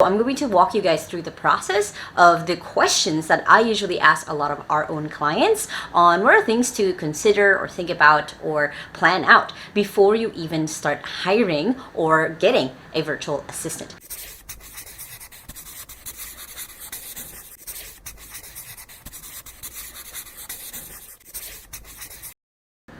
I'm going to walk you guys through the process of the questions that I usually ask a lot of our own clients on what are things to consider or think about or plan out before you even start hiring or getting a virtual assistant.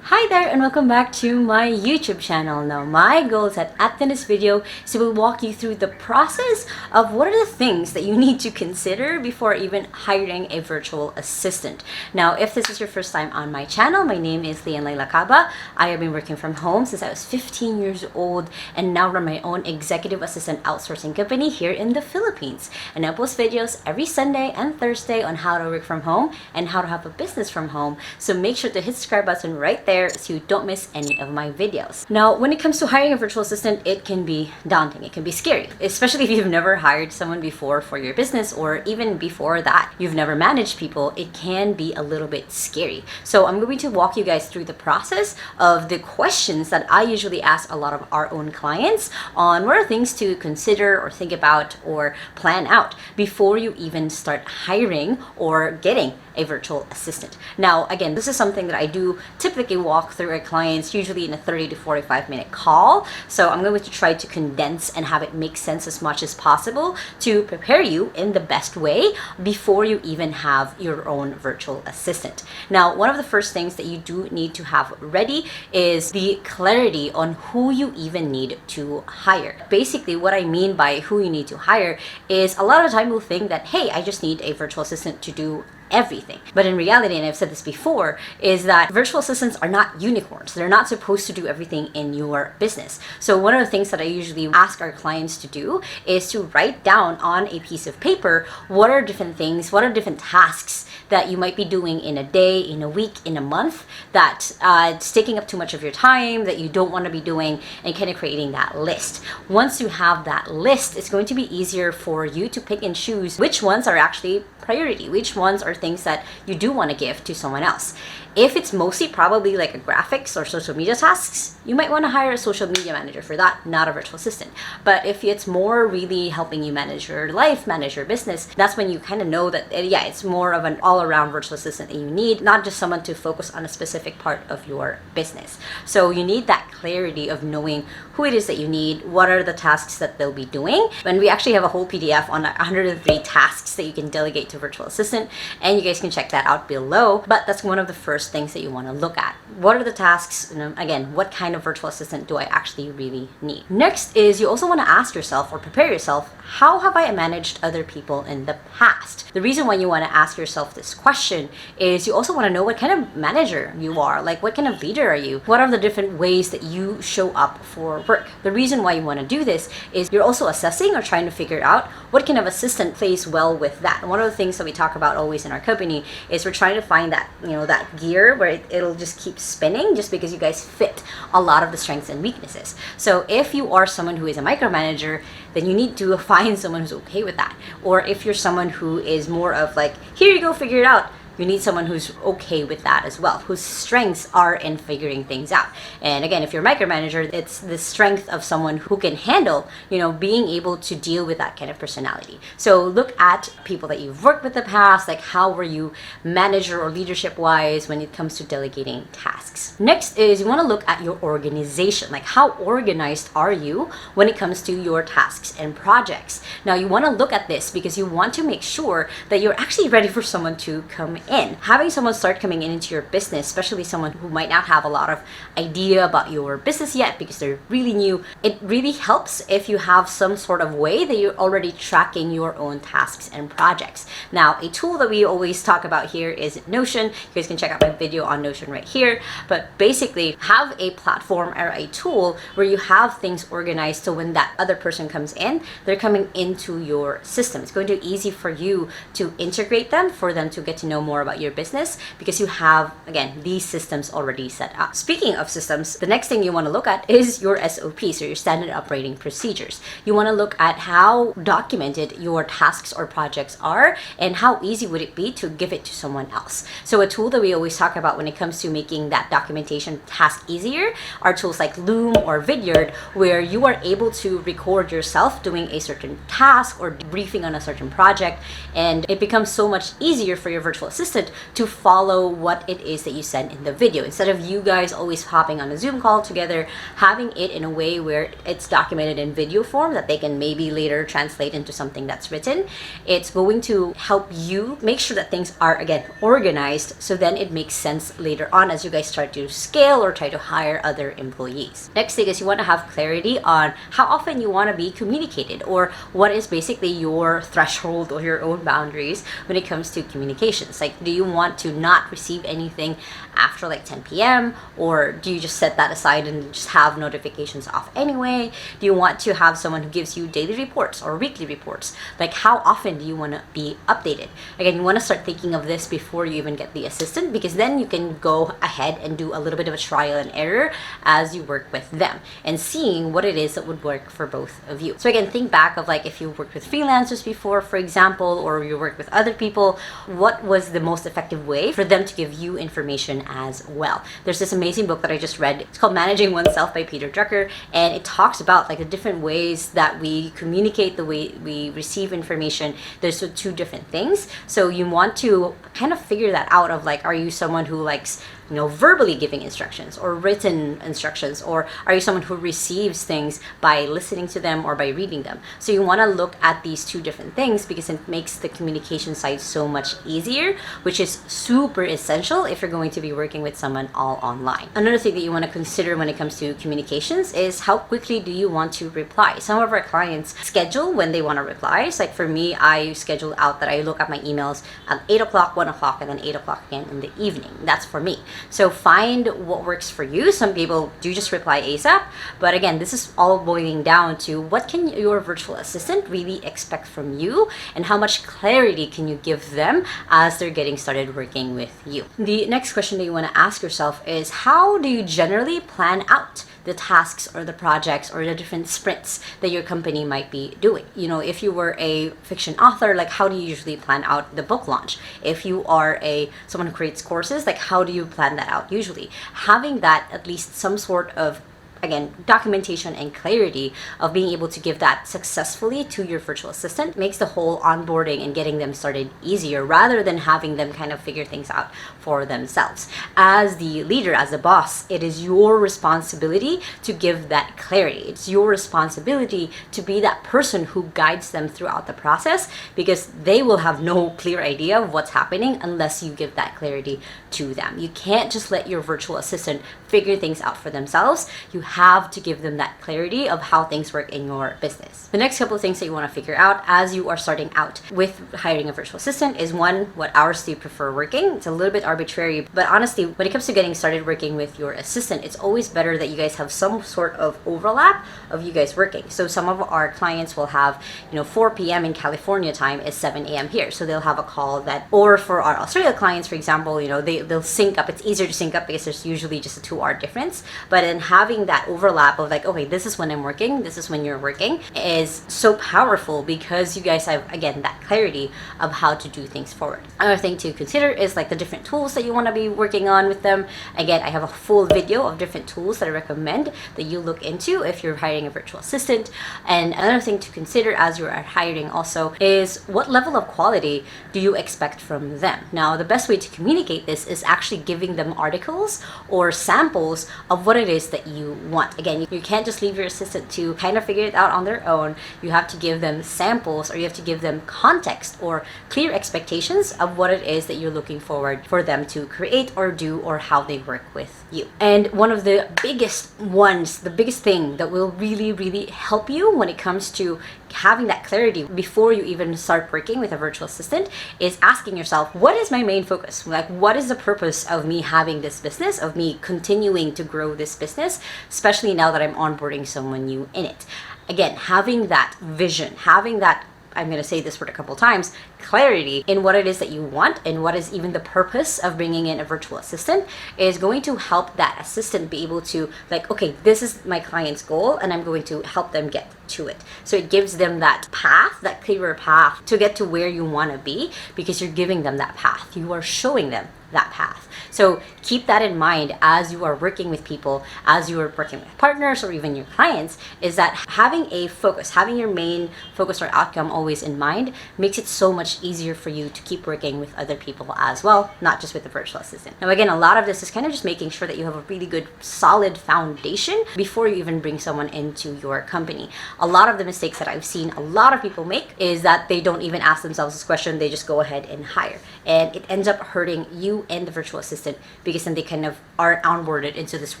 Hi there and welcome back to my YouTube channel. Now my goal is that in this video is to walk you through the process of what are the things that you need to consider before even hiring a virtual assistant. Now if this is your first time on my channel, my name is Lacaba. I have been working from home since I was 15 years old and now run my own executive assistant outsourcing company here in the Philippines. And I post videos every Sunday and Thursday on how to work from home and how to have a business from home. So make sure to hit the subscribe button right there so you don't miss any of my videos. Now, when it comes to hiring a virtual assistant, it can be daunting. It can be scary, especially if you've never hired someone before for your business, or even before that, you've never managed people. It can be a little bit scary. So I'm going to walk you guys through the process of the questions that I usually ask a lot of our own clients on what are things to consider or think about or plan out before you even start hiring or getting a virtual assistant. Now, again, this is something that I do typically walk through our clients, usually in a 30 to 45 minute call. So I'm going to try to condense and have it make sense as much as possible to prepare you in the best way before you even have your own virtual assistant. Now, one of the first things that you do need to have ready is the clarity on who you even need to hire. Basically, what I mean by who you need to hire is a lot of the time we'll think that, hey, I just need a virtual assistant to do everything. But in reality, and I've said this before, is that virtual assistants are not unicorns. They're not supposed to do everything in your business. So one of the things that I usually ask our clients to do is to write down on a piece of paper what are different things, what are different tasks that you might be doing in a day, in a week, in a month, that it's taking up too much of your time, that you don't want to be doing, and kind of creating that list. Once you have that list, it's going to be easier for you to pick and choose which ones are actually priority, which ones are things that you do want to give to someone else. If it's mostly probably like a graphics or social media tasks, you might want to hire a social media manager for that, not a virtual assistant. But if it's more really helping you manage your life, manage your business, that's when you kind of know that, yeah, it's more of an all-around virtual assistant that you need, not just someone to focus on a specific part of your business. So you need that clarity of knowing who it is that you need, what are the tasks that they'll be doing. And we actually have a whole PDF on 103 tasks that you can delegate to virtual assistant, and you guys can check that out below. But that's one of the first things that you want to look at. What are the tasks? And again, what kind of virtual assistant do I actually really need? Next is you also want to ask yourself or prepare yourself, how have I managed other people in the past? The reason why you want to ask yourself this question is you also want to know what kind of manager you are, like what kind of leader are you? What are the different ways that you show up for work? The reason why you want to do this is you're also assessing or trying to figure out what kind of assistant plays well with that. One of the things that we talk about always in our company is we're trying to find that, that gear where it'll just keep spinning just because you guys fit a lot of the strengths and weaknesses. So if you are someone who is a micromanager, then you need to find someone who's okay with that. Or if you're someone who is more of like, here you go, figure it out, you need someone who's okay with that as well, whose strengths are in figuring things out. And again, if you're a micromanager, it's the strength of someone who can handle, being able to deal with that kind of personality. So look at people that you've worked with in the past, like how were you manager or leadership wise when it comes to delegating tasks. Next is you want to look at your organization, like how organized are you when it comes to your tasks and projects. Now you want to look at this because you want to make sure that you're actually ready for someone to come in. Having someone start coming into your business, especially someone who might not have a lot of idea about your business yet because they're really new, it really helps if you have some sort of way that you're already tracking your own tasks and projects. Now, a tool that we always talk about here is Notion. You guys can check out my video on Notion right here. But basically, have a platform or a tool where you have things organized so when that other person comes in, they're coming into your system. It's going to be easy for you to integrate them, for them to get to know more more about your business because you have, again, these systems already set up. Speaking of systems, the next thing you want to look at is your SOPs, or your standard operating procedures. You want to look at how documented your tasks or projects are and how easy would it be to give it to someone else. So a tool that we always talk about when it comes to making that documentation task easier are tools like Loom or Vidyard, where you are able to record yourself doing a certain task or briefing on a certain project, and it becomes so much easier for your virtual assistant to follow what it is that you send in the video. Instead of you guys always hopping on a Zoom call together, having it in a way where it's documented in video form that they can maybe later translate into something that's written, it's going to help you make sure that things are, again, organized, so then it makes sense later on as you guys start to scale or try to hire other employees. Next thing is you want to have clarity on how often you want to be communicated, or what is basically your threshold or your own boundaries when it comes to communications. Like, do you want to not receive anything after like 10 p.m. or do you just set that aside and just have notifications off anyway? Do you want to have someone who gives you daily reports or weekly reports? Like, how often do you want to be updated? Again, you want to start thinking of this before you even get the assistant, because then you can go ahead and do a little bit of a trial and error as you work with them and seeing what it is that would work for both of you. So again, think back of like if you worked with freelancers before, for example, or you worked with other people, what was the most effective way for them to give you information as well? There's this amazing book that I just read. It's called Managing Oneself by Peter Drucker, and it talks about like the different ways that we communicate, the way we receive information. There's two different things. So you want to kind of figure that out of like, are you someone who likes, you know, verbally giving instructions or written instructions, or are you someone who receives things by listening to them or by reading them? So you want to look at these two different things because it makes the communication side so much easier, which is super essential if you're going to be working with someone all online. Another thing that you want to consider when it comes to communications is how quickly do you want to reply. Some of our clients schedule when they want to reply. So like for me, I schedule out that I look at my emails at 8 o'clock, 1 o'clock, and then 8 o'clock again in the evening. That's for me. So find what works for you. Some people do just reply ASAP, but again, this is all boiling down to what can your virtual assistant really expect from you and how much clarity can you give them as they're getting started working with you. The next question that you want to ask yourself is, how do you generally plan out the tasks or the projects or the different sprints that your company might be doing? You know, if you were a fiction author, like how do you usually plan out the book launch? If you are someone who creates courses, like how do you plan that out usually? Having that at least some sort of, again, documentation and clarity of being able to give that successfully to your virtual assistant makes the whole onboarding and getting them started easier, rather than having them kind of figure things out for themselves. As the leader, as the boss, it is your responsibility to give that clarity. It's your responsibility to be that person who guides them throughout the process, because they will have no clear idea of what's happening unless you give that clarity to them. You can't just let your virtual assistant figure things out for themselves. You have to give them that clarity of how things work in your business. The next couple of things that you want to figure out as you are starting out with hiring a virtual assistant is, one, what hours do you prefer working? It's a little bit arbitrary, but honestly, when it comes to getting started working with your assistant, it's always better that you guys have some sort of overlap of you guys working. So some of our clients will have, 4 p.m. in California time is 7 a.m. here. So they'll have a call that, or for our Australia clients, for example, they'll sync up. It's easier to sync up because there's usually just a 2-hour difference. But in having that overlap of like, okay, this is when I'm working, this is when you're working, is so powerful because you guys have, again, that clarity of how to do things forward. Another thing to consider is like the different tools that you want to be working on with them. Again, I have a full video of different tools that I recommend that you look into if you're hiring a virtual assistant. And another thing to consider as you are hiring also is, what level of quality do you expect from them? Now, the best way to communicate this is actually giving them articles or samples of what it is that you want. Again, you can't just leave your assistant to kind of figure it out on their own. You have to give them samples, or you have to give them context or clear expectations of what it is that you're looking forward for them to create or do, or how they work with you. And one of the biggest ones, the biggest thing that will really, really help you when it comes to having that clarity before you even start working with a virtual assistant is asking yourself, what is my main focus? Like, what is the purpose of me having this business, of me continuing to grow this business, especially now that I'm onboarding someone new in it? Again, having that vision, having that I'm going to say this word a couple times, clarity in what it is that you want and what is even the purpose of bringing in a virtual assistant is going to help that assistant be able to like, okay, this is my client's goal and I'm going to help them get to it. So it gives them that path, that clearer path to get to where you want to be, because you're giving them that path. You are showing them that path. So keep that in mind as you are working with people, as you are working with partners or even your clients, is that having a focus, having your main focus or outcome always in mind makes it so much easier for you to keep working with other people as well, not just with the virtual assistant. Now again, a lot of this is kind of just making sure that you have a really good solid foundation before you even bring someone into your company. A lot of the mistakes that I've seen a lot of people make is that they don't even ask themselves this question, they just go ahead and hire. And it ends up hurting you and the virtual assistant, because then they kind of are onboarded into this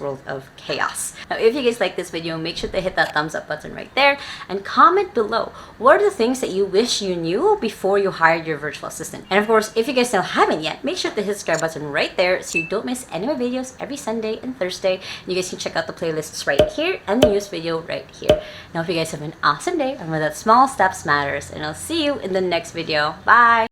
world of chaos. Now, if you guys like this video, make sure to hit that thumbs up button right there and comment below what are the things that you wish you knew before you hired your virtual assistant. And of course, if you guys still haven't yet, make sure to hit the subscribe button right there so you don't miss any of my videos every Sunday and Thursday. And you guys can check out the playlists right here and the news video right here. Now, if you guys have an awesome day, remember that small steps matters, and I'll see you in the next video. Bye!